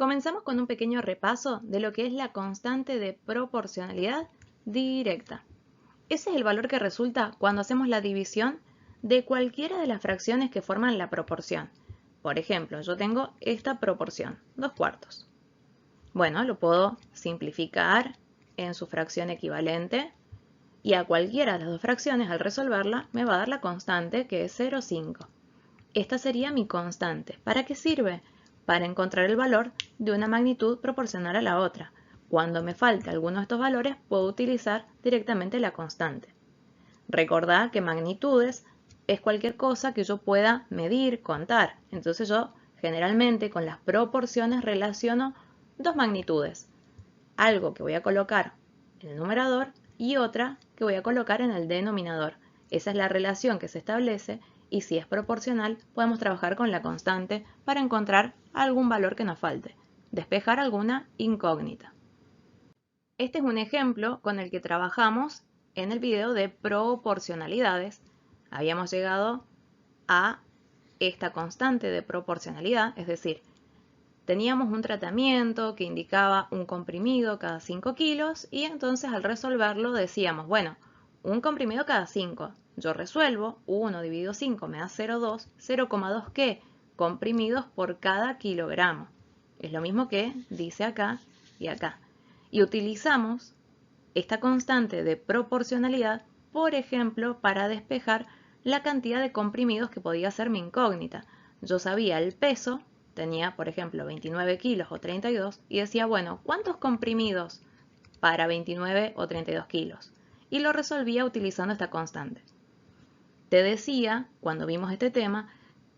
Comenzamos con un pequeño repaso de lo que es la constante de proporcionalidad directa. Ese es el valor que resulta cuando hacemos la división de cualquiera de las fracciones que forman la proporción. Por ejemplo, yo tengo esta proporción, 2/4. Bueno, lo puedo simplificar en su fracción equivalente y a cualquiera de las dos fracciones al resolverla me va a dar la constante que es 0,5. Esta sería mi constante. ¿Para qué sirve? Para encontrar el valor de una magnitud proporcional a la otra. Cuando me falte alguno de estos valores, puedo utilizar directamente la constante. Recordad que magnitudes es cualquier cosa que yo pueda medir, contar. Entonces yo generalmente con las proporciones relaciono dos magnitudes. Algo que voy a colocar en el numerador y otra que voy a colocar en el denominador. Esa es la relación que se establece y si es proporcional podemos trabajar con la constante para encontrar algún valor que nos falte, despejar alguna incógnita. Este es un ejemplo con el que trabajamos en el video de proporcionalidades. Habíamos llegado a esta constante de proporcionalidad, es decir, teníamos un tratamiento que indicaba un comprimido cada 5 kilos y entonces al resolverlo decíamos, bueno, un comprimido cada 5. Yo resuelvo, 1 dividido 5 me da 0,2. 0,2 ¿qué? Comprimidos por cada kilogramo. Es lo mismo que dice acá y acá. Y utilizamos esta constante de proporcionalidad, por ejemplo, para despejar la cantidad de comprimidos que podía ser mi incógnita. Yo sabía el peso, tenía por ejemplo 29 kilos o 32 y decía, bueno, ¿cuántos comprimidos para 29 o 32 kilos? Y lo resolvía utilizando esta constante. Te decía, cuando vimos este tema,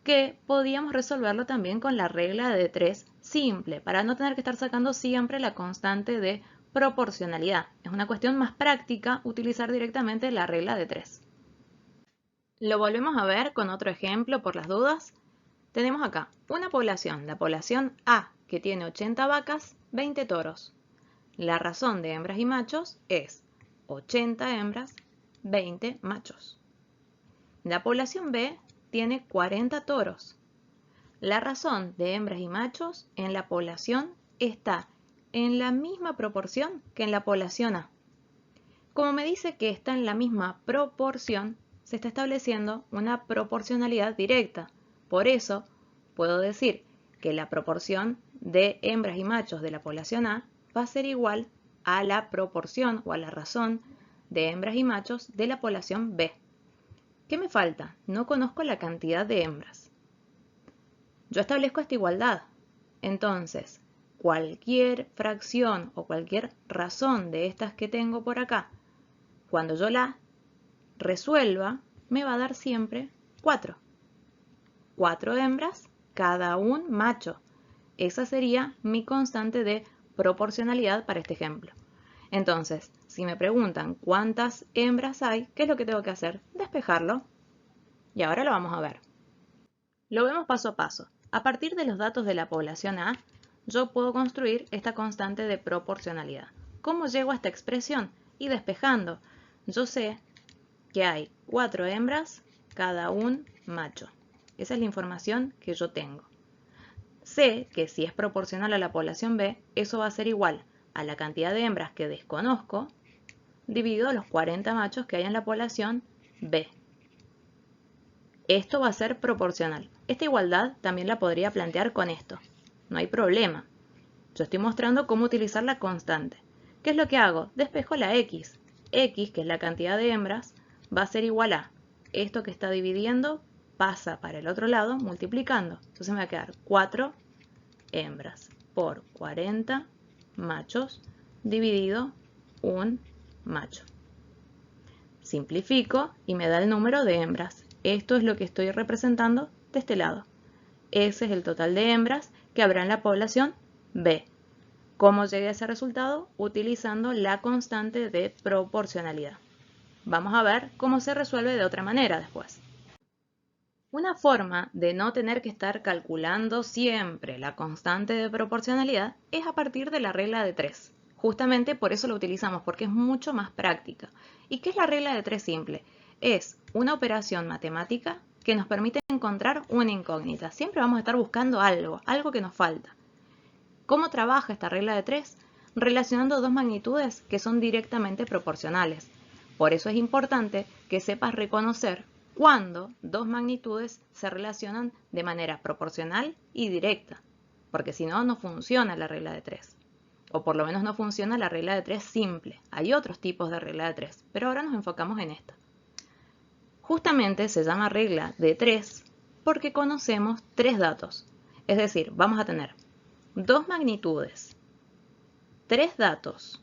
que podíamos resolverlo también con la regla de 3 simple, para no tener que estar sacando siempre la constante de proporcionalidad. Es una cuestión más práctica utilizar directamente la regla de 3. Lo volvemos a ver con otro ejemplo por las dudas. Tenemos acá una población, la población A, que tiene 80 vacas, 20 toros. La razón de hembras y machos es 80 hembras, 20 machos. La población B tiene 40 toros. La razón de hembras y machos en la población está en la misma proporción que en la población A. Como me dice que está en la misma proporción, se está estableciendo una proporcionalidad directa. Por eso, puedo decir que la proporción de hembras y machos de la población A va a ser igual a la proporción o a la razón de hembras y machos de la población B. ¿Qué me falta? No conozco la cantidad de hembras. Yo establezco esta igualdad. Entonces, cualquier fracción o cualquier razón de estas que tengo por acá, cuando yo la resuelva, me va a dar siempre 4. 4 hembras, cada un macho. Esa sería mi constante de proporcionalidad para este ejemplo. Entonces, si me preguntan cuántas hembras hay, ¿qué es lo que tengo que hacer? Despejarlo. Y ahora lo vamos a ver. Lo vemos paso a paso. A partir de los datos de la población A, yo puedo construir esta constante de proporcionalidad. ¿Cómo llego a esta expresión? Y despejando. Yo sé que hay 4 hembras, cada un macho. Esa es la información que yo tengo. Sé que si es proporcional a la población B, eso va a ser igual a la cantidad de hembras que desconozco, dividido los 40 machos que hay en la población B. Esto va a ser proporcional. Esta igualdad también la podría plantear con esto. No hay problema. Yo estoy mostrando cómo utilizar la constante. ¿Qué es lo que hago? Despejo la X. X, que es la cantidad de hembras, va a ser igual a esto que está dividiendo, pasa para el otro lado multiplicando. Entonces me va a quedar 4 hembras por 40 machos dividido un macho. Simplifico y me da el número de hembras. Esto es lo que estoy representando de este lado. Ese es el total de hembras que habrá en la población B. ¿Cómo llegué a ese resultado? Utilizando la constante de proporcionalidad. Vamos a ver cómo se resuelve de otra manera después. Una forma de no tener que estar calculando siempre la constante de proporcionalidad es a partir de la regla de 3. Justamente por eso lo utilizamos, porque es mucho más práctica. ¿Y qué es la regla de 3 simple? Es una operación matemática que nos permite encontrar una incógnita. Siempre vamos a estar buscando algo que nos falta. ¿Cómo trabaja esta regla de 3? Relacionando dos magnitudes que son directamente proporcionales. Por eso es importante que sepas reconocer cuándo dos magnitudes se relacionan de manera proporcional y directa, porque si no, no funciona la regla de 3. O por lo menos no funciona la regla de 3 simple. Hay otros tipos de regla de 3, pero ahora nos enfocamos en esta. Justamente se llama regla de 3 porque conocemos tres datos. Es decir, vamos a tener dos magnitudes, tres datos,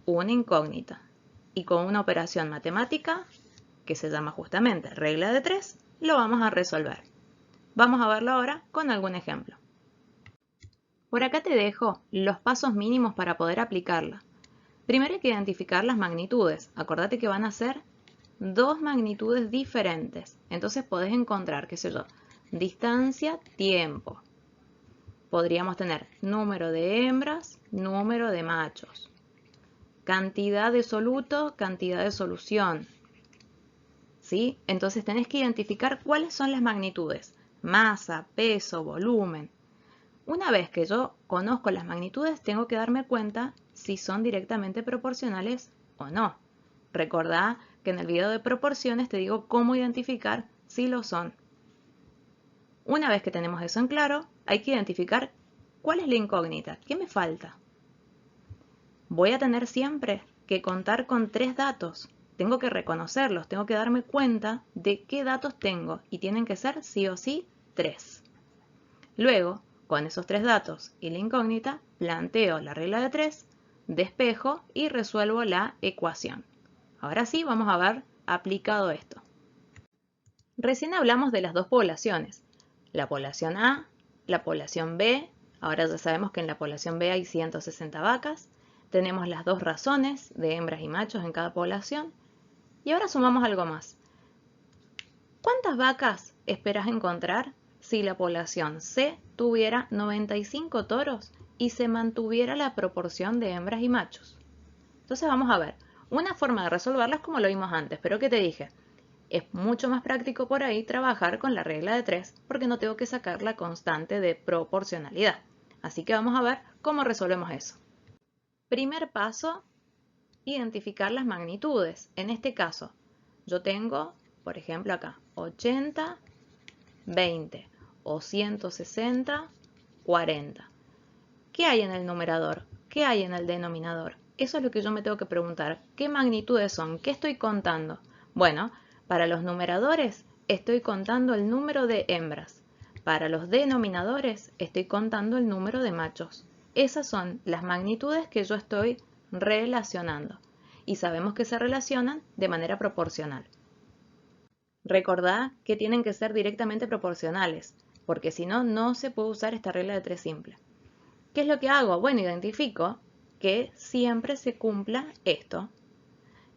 una incógnita y con una operación matemática que se llama justamente regla de 3, lo vamos a resolver. Vamos a verlo ahora con algún ejemplo. Por acá te dejo los pasos mínimos para poder aplicarla. Primero hay que identificar las magnitudes. Acordate que van a ser dos magnitudes diferentes. Entonces podés encontrar, qué sé yo, distancia, tiempo. Podríamos tener número de hembras, número de machos. Cantidad de soluto, cantidad de solución. ¿Sí? Entonces tenés que identificar cuáles son las magnitudes. Masa, peso, volumen. Una vez que yo conozco las magnitudes, tengo que darme cuenta si son directamente proporcionales o no. Recordá que en el video de proporciones te digo cómo identificar si lo son. Una vez que tenemos eso en claro, hay que identificar cuál es la incógnita, qué me falta. Voy a tener siempre que contar con tres datos. Tengo que reconocerlos, tengo que darme cuenta de qué datos tengo y tienen que ser sí o sí tres. Luego, con esos tres datos y la incógnita, planteo la regla de 3, despejo y resuelvo la ecuación. Ahora sí, vamos a ver aplicado esto. Recién hablamos de las dos poblaciones, la población A, la población B. Ahora ya sabemos que en la población B hay 160 vacas. Tenemos las dos razones de hembras y machos en cada población. Y ahora sumamos algo más. ¿Cuántas vacas esperas encontrar si la población C tuviera 95 toros y se mantuviera la proporción de hembras y machos? Entonces vamos a ver, una forma de resolverlas como lo vimos antes, pero ¿qué te dije? Es mucho más práctico por ahí trabajar con la regla de 3 porque no tengo que sacar la constante de proporcionalidad. Así que vamos a ver cómo resolvemos eso. Primer paso, identificar las magnitudes. En este caso, yo tengo, por ejemplo acá, 80, 20 o 160, 40. ¿Qué hay en el numerador? ¿Qué hay en el denominador? Eso es lo que yo me tengo que preguntar. ¿Qué magnitudes son? ¿Qué estoy contando? Bueno, para los numeradores estoy contando el número de hembras. Para los denominadores estoy contando el número de machos. Esas son las magnitudes que yo estoy relacionando. Y sabemos que se relacionan de manera proporcional. Recordá que tienen que ser directamente proporcionales, porque si no, no se puede usar esta regla de 3 simple. ¿Qué es lo que hago? Bueno, identifico que siempre se cumpla esto.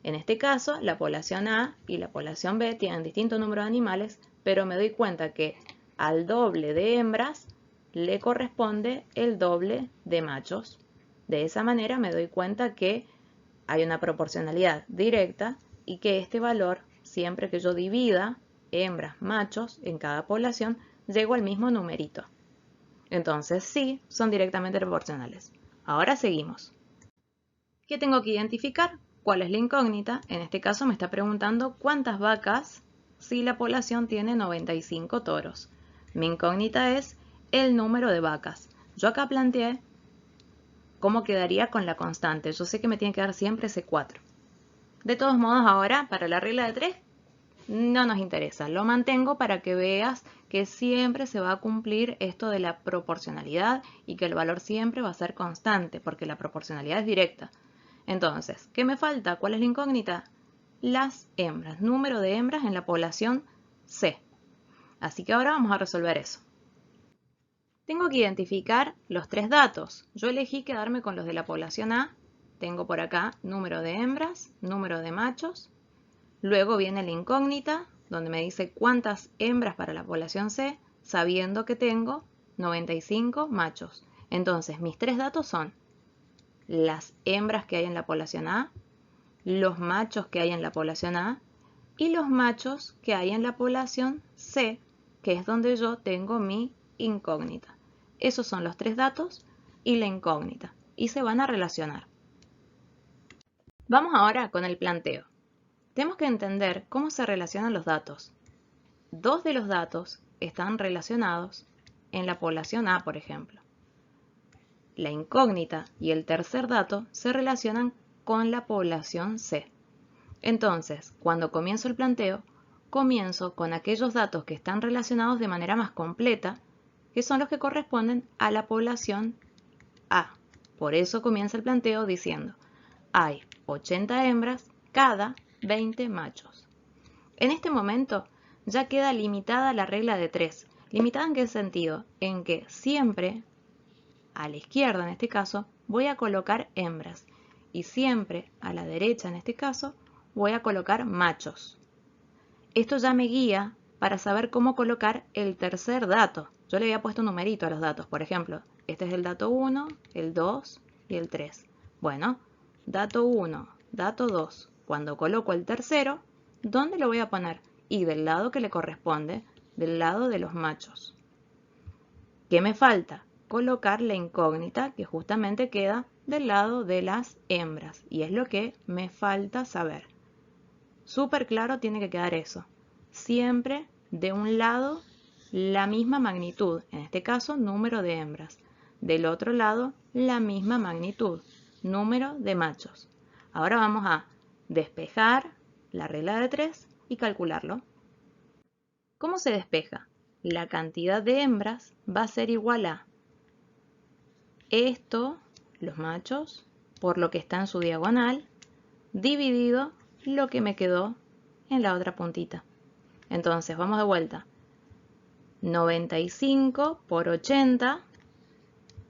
En este caso, la población A y la población B tienen distinto número de animales, pero me doy cuenta que al doble de hembras le corresponde el doble de machos. De esa manera me doy cuenta que hay una proporcionalidad directa y que este valor, siempre que yo divida hembras, machos en cada población, llego al mismo numerito. Entonces sí, son directamente proporcionales. Ahora seguimos. ¿Qué tengo que identificar? ¿Cuál es la incógnita? En este caso me está preguntando cuántas vacas si la población tiene 95 toros. Mi incógnita es el número de vacas. Yo acá planteé cómo quedaría con la constante. Yo sé que me tiene que dar siempre ese 4. De todos modos, ahora, para la regla de 3, no nos interesa. Lo mantengo para que veas que siempre se va a cumplir esto de la proporcionalidad y que el valor siempre va a ser constante, porque la proporcionalidad es directa. Entonces, ¿qué me falta? ¿Cuál es la incógnita? Las hembras, número de hembras en la población C. Así que ahora vamos a resolver eso. Tengo que identificar los tres datos. Yo elegí quedarme con los de la población A. Tengo por acá número de hembras, número de machos. Luego viene la incógnita, donde me dice cuántas hembras para la población C, sabiendo que tengo 95 machos. Entonces, mis tres datos son las hembras que hay en la población A, los machos que hay en la población A y los machos que hay en la población C, que es donde yo tengo mi incógnita. Esos son los tres datos y la incógnita, y se van a relacionar. Vamos ahora con el planteo. Tenemos que entender cómo se relacionan los datos. Dos de los datos están relacionados en la población A, por ejemplo. La incógnita y el tercer dato se relacionan con la población C. Entonces, cuando comienzo el planteo, comienzo con aquellos datos que están relacionados de manera más completa, que son los que corresponden a la población A. Por eso comienza el planteo diciendo, hay 80 hembras cada 20 machos. En este momento ya queda limitada la regla de 3. ¿Limitada en qué sentido? En que siempre, a la izquierda en este caso, voy a colocar hembras y siempre a la derecha en este caso voy a colocar machos. Esto ya me guía para saber cómo colocar el tercer dato. Yo le había puesto un numerito a los datos, por ejemplo, este es el dato 1, el 2 y el 3. Bueno, dato 1, dato 2. Cuando coloco el tercero, ¿dónde lo voy a poner? Y del lado que le corresponde, del lado de los machos. ¿Qué me falta? Colocar la incógnita que justamente queda del lado de las hembras. Y es lo que me falta saber. Súper claro tiene que quedar eso. Siempre de un lado la misma magnitud, en este caso número de hembras. Del otro lado la misma magnitud, número de machos. Ahora vamos a despejar la regla de 3 y calcularlo. ¿Cómo se despeja? La cantidad de hembras va a ser igual a esto, los machos, por lo que está en su diagonal, dividido lo que me quedó en la otra puntita. Entonces, vamos de vuelta. 95 por 80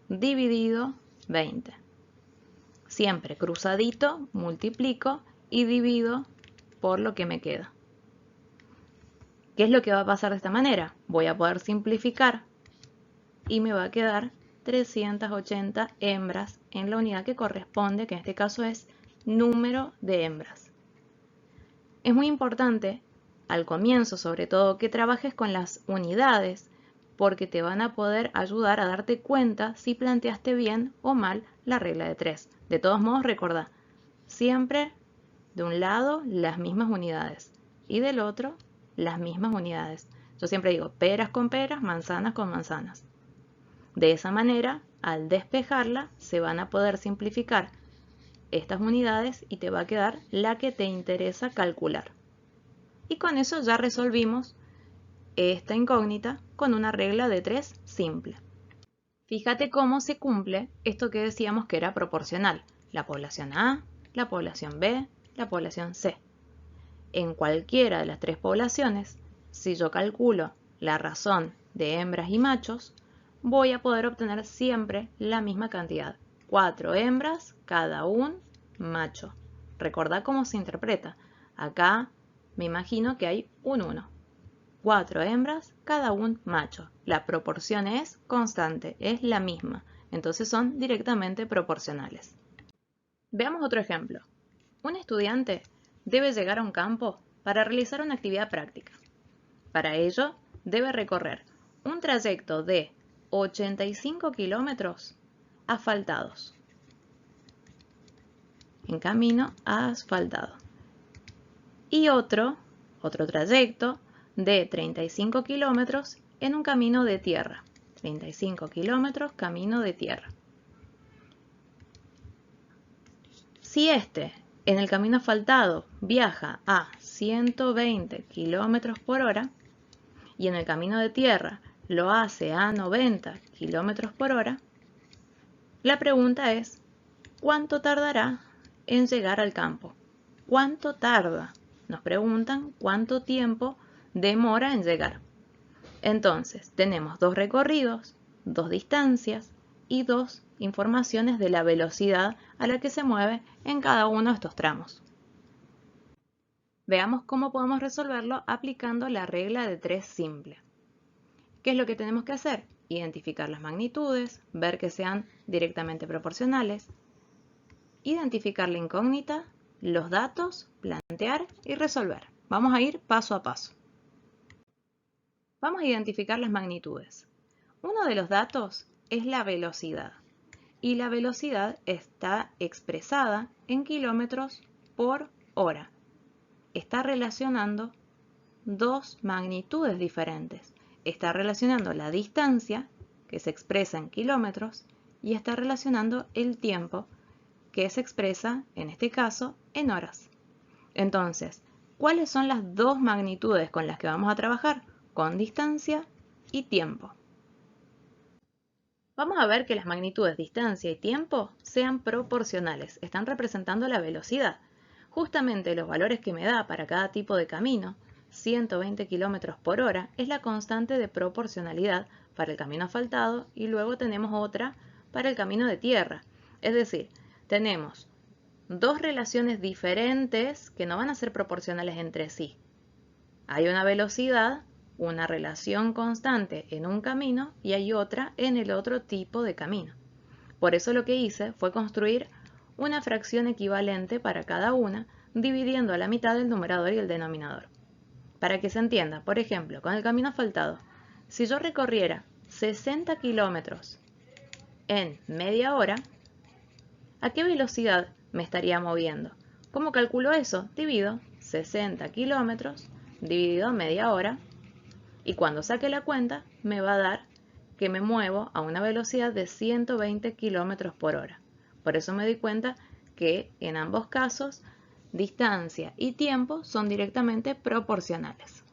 dividido 20. Siempre cruzadito, multiplico y divido por lo que me queda. ¿Qué es lo que va a pasar de esta manera? Voy a poder simplificar y me va a quedar 380 hembras en la unidad que corresponde, que en este caso es número de hembras. Es muy importante, al comienzo sobre todo, que trabajes con las unidades, porque te van a poder ayudar a darte cuenta si planteaste bien o mal la regla de 3. De todos modos, recordá, siempre de un lado las mismas unidades y del otro las mismas unidades. Yo siempre digo peras con peras, manzanas con manzanas. De esa manera, al despejarla, se van a poder simplificar estas unidades y te va a quedar la que te interesa calcular. Y con eso ya resolvimos esta incógnita con una regla de 3 simple. Fíjate cómo se cumple esto que decíamos que era proporcional. La población A, la población B, la población C. En cualquiera de las tres poblaciones, si yo calculo la razón de hembras y machos, voy a poder obtener siempre la misma cantidad. 4 hembras cada un macho. Recordá cómo se interpreta. Acá me imagino que hay un 1. 4 hembras cada un macho. La proporción es constante, es la misma. Entonces son directamente proporcionales. Veamos otro ejemplo. Un estudiante debe llegar a un campo para realizar una actividad práctica. Para ello, debe recorrer un trayecto de 85 kilómetros asfaltados, en camino asfaltado, y otro trayecto de 35 kilómetros en un camino de tierra. 35 kilómetros camino de tierra. Si en el camino asfaltado viaja a 120 kilómetros por hora y en el camino de tierra lo hace a 90 kilómetros por hora, la pregunta es, ¿cuánto tardará en llegar al campo? ¿Cuánto tarda? Nos preguntan cuánto tiempo demora en llegar. Entonces, tenemos dos recorridos, dos distancias y dos informaciones de la velocidad a la que se mueve en cada uno de estos tramos. Veamos cómo podemos resolverlo aplicando la regla de 3 simple. ¿Qué es lo que tenemos que hacer? Identificar las magnitudes, ver que sean directamente proporcionales, identificar la incógnita, los datos, plantear y resolver. Vamos a ir paso a paso. Vamos a identificar las magnitudes. Uno de los datos es la velocidad. y la velocidad está expresada en kilómetros por hora. Está relacionando dos magnitudes diferentes. Está relacionando la distancia, que se expresa en kilómetros, y está relacionando el tiempo, que se expresa, en este caso, en horas. Entonces, ¿cuáles son las dos magnitudes con las que vamos a trabajar? Con distancia y tiempo. Vamos a ver que las magnitudes distancia y tiempo sean proporcionales, están representando la velocidad. Justamente los valores que me da para cada tipo de camino, 120 km por hora, es la constante de proporcionalidad para el camino asfaltado y luego tenemos otra para el camino de tierra. Es decir, tenemos dos relaciones diferentes que no van a ser proporcionales entre sí. Hay una velocidad, una relación constante en un camino y hay otra en el otro tipo de camino. Por eso lo que hice fue construir una fracción equivalente para cada una, dividiendo a la mitad el numerador y el denominador. Para que se entienda, por ejemplo, con el camino asfaltado, si yo recorriera 60 kilómetros en media hora, ¿a qué velocidad me estaría moviendo? ¿Cómo calculo eso? Divido 60 kilómetros dividido media hora y cuando saque la cuenta me va a dar que me muevo a una velocidad de 120 kilómetros por hora. Por eso me di cuenta que en ambos casos distancia y tiempo son directamente proporcionales.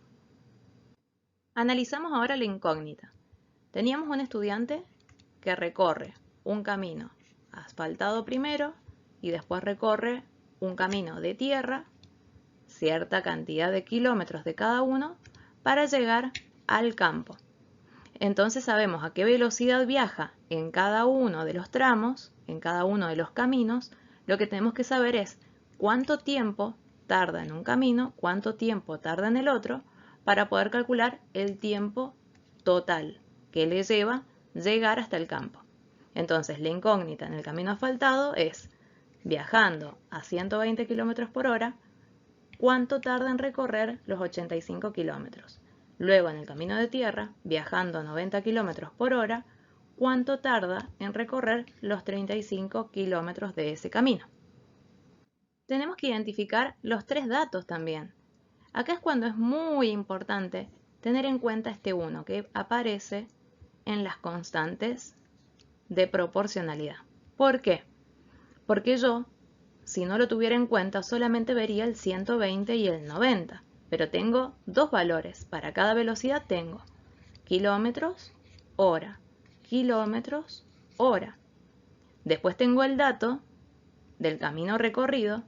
Analizamos ahora la incógnita. Teníamos un estudiante que recorre un camino asfaltado primero y después recorre un camino de tierra, cierta cantidad de kilómetros de cada uno, para llegar al campo. Entonces sabemos a qué velocidad viaja en cada uno de los tramos, en cada uno de los caminos. Lo que tenemos que saber es cuánto tiempo tarda en un camino, cuánto tiempo tarda en el otro, para poder calcular el tiempo total que le lleva llegar hasta el campo. Entonces la incógnita en el camino asfaltado es, viajando a 120 km por hora, ¿cuánto tarda en recorrer los 85 kilómetros? Luego en el camino de tierra, viajando a 90 km por hora, ¿cuánto tarda en recorrer los 35 kilómetros de ese camino? Tenemos que identificar los tres datos también. Acá es cuando es muy importante tener en cuenta este 1 que aparece en las constantes de proporcionalidad. ¿Por qué? Porque yo, si no lo tuviera en cuenta, solamente vería el 120 y el 90. Pero tengo dos valores. Para cada velocidad tengo kilómetros, hora, kilómetros, hora. Después tengo el dato del camino recorrido,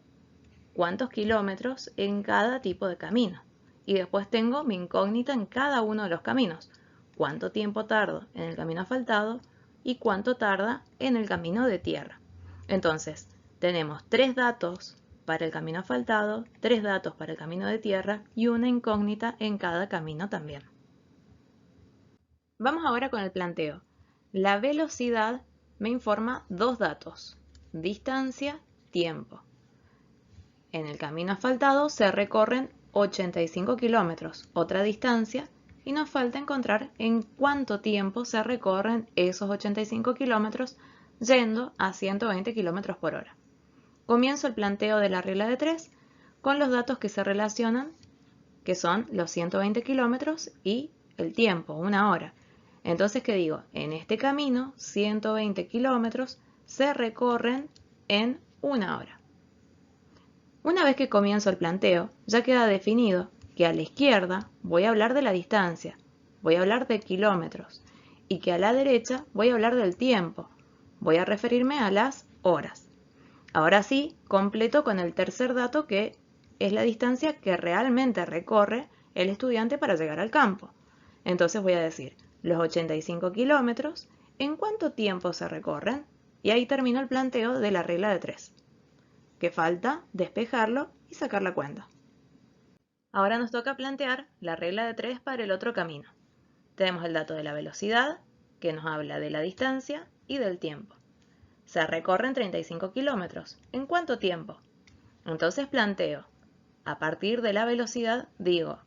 cuántos kilómetros en cada tipo de camino. Y después tengo mi incógnita en cada uno de los caminos. Cuánto tiempo tardo en el camino asfaltado y cuánto tarda en el camino de tierra. Entonces, tenemos tres datos para el camino asfaltado, tres datos para el camino de tierra y una incógnita en cada camino también. Vamos ahora con el planteo. La velocidad me informa dos datos, distancia, tiempo. En el camino asfaltado se recorren 85 kilómetros, otra distancia, y nos falta encontrar en cuánto tiempo se recorren esos 85 kilómetros yendo a 120 kilómetros por hora. Comienzo el planteo de la regla de 3 con los datos que se relacionan, que son los 120 kilómetros y el tiempo, una hora. Entonces, ¿qué digo? En este camino, 120 kilómetros se recorren en una hora. Una vez que comienzo el planteo, ya queda definido que a la izquierda voy a hablar de la distancia, voy a hablar de kilómetros, y que a la derecha voy a hablar del tiempo, voy a referirme a las horas. Ahora sí, completo con el tercer dato, que es la distancia que realmente recorre el estudiante para llegar al campo. Entonces voy a decir los 85 kilómetros, ¿en cuánto tiempo se recorren? Y ahí termino el planteo de la regla de 3. Que falta despejarlo y sacar la cuenta. Ahora nos toca plantear la regla de 3 para el otro camino. Tenemos el dato de la velocidad, que nos habla de la distancia y del tiempo. Se recorren 35 kilómetros. ¿En cuánto tiempo? Entonces planteo, a partir de la velocidad, digo,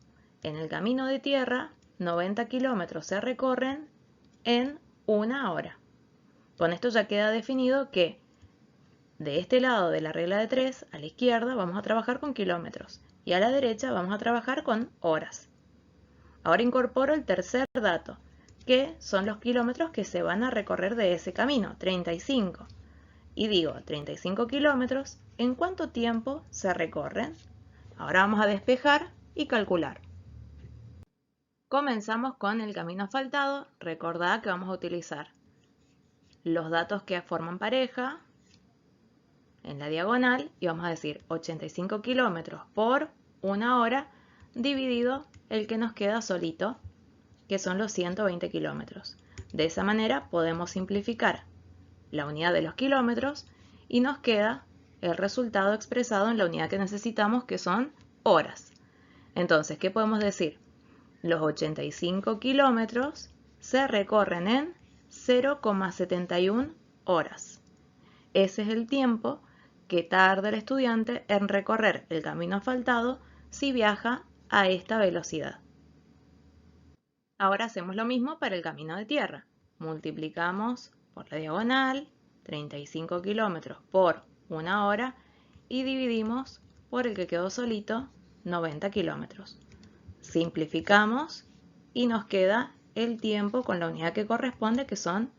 en el camino de tierra, 90 kilómetros se recorren en una hora. Con esto ya queda definido que de este lado de la regla de 3, a la izquierda vamos a trabajar con kilómetros y a la derecha vamos a trabajar con horas. Ahora incorporo el tercer dato, que son los kilómetros que se van a recorrer de ese camino, 35. Y digo, 35 kilómetros, ¿en cuánto tiempo se recorren? Ahora vamos a despejar y calcular. Comenzamos con el camino asfaltado. Recordad que vamos a utilizar los datos que forman pareja en la diagonal y vamos a decir 85 kilómetros por una hora dividido el que nos queda solito, que son los 120 kilómetros. De esa manera podemos simplificar la unidad de los kilómetros y nos queda el resultado expresado en la unidad que necesitamos, que son horas. Entonces, ¿qué podemos decir? Los 85 kilómetros se recorren en 0,71 horas. Ese es el tiempo que tarda el estudiante en recorrer el camino asfaltado si viaja a esta velocidad. Ahora hacemos lo mismo para el camino de tierra. Multiplicamos por la diagonal, 35 kilómetros por una hora, y dividimos por el que quedó solito, 90 kilómetros. Simplificamos y nos queda el tiempo con la unidad que corresponde, que son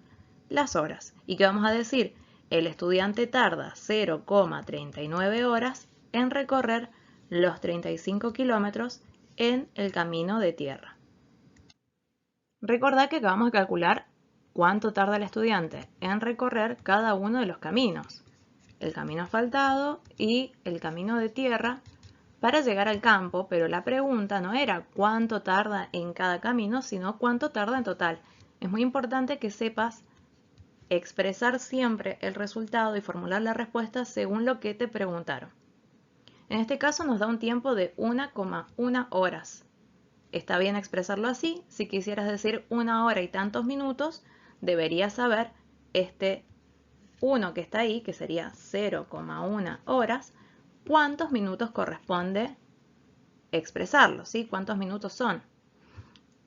las horas. ¿Y qué vamos a decir? El estudiante tarda 0,39 horas en recorrer los 35 kilómetros en el camino de tierra. Recordad que acabamos de calcular cuánto tarda el estudiante en recorrer cada uno de los caminos, el camino asfaltado y el camino de tierra, para llegar al campo, pero la pregunta no era cuánto tarda en cada camino, sino cuánto tarda en total. Es muy importante que sepas expresar siempre el resultado y formular la respuesta según lo que te preguntaron. En este caso nos da un tiempo de 1,1 horas. Está bien expresarlo así. Si quisieras decir 1 hora y tantos minutos, deberías saber este 1 que está ahí, que sería 0,1 horas, cuántos minutos corresponde expresarlo, ¿sí? ¿Cuántos minutos son?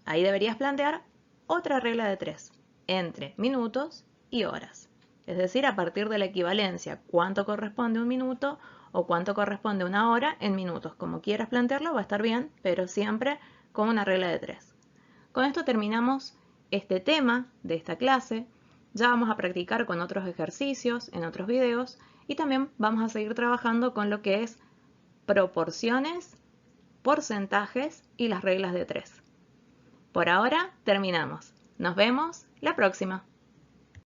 Ahí deberías plantear otra regla de 3, entre minutos y horas. Es decir, a partir de la equivalencia, cuánto corresponde un minuto o cuánto corresponde una hora en minutos. Como quieras plantearlo va a estar bien, pero siempre con una regla de 3. Con esto terminamos este tema de esta clase. Ya vamos a practicar con otros ejercicios en otros videos y también vamos a seguir trabajando con lo que es proporciones, porcentajes y las reglas de 3. Por ahora terminamos. Nos vemos la próxima.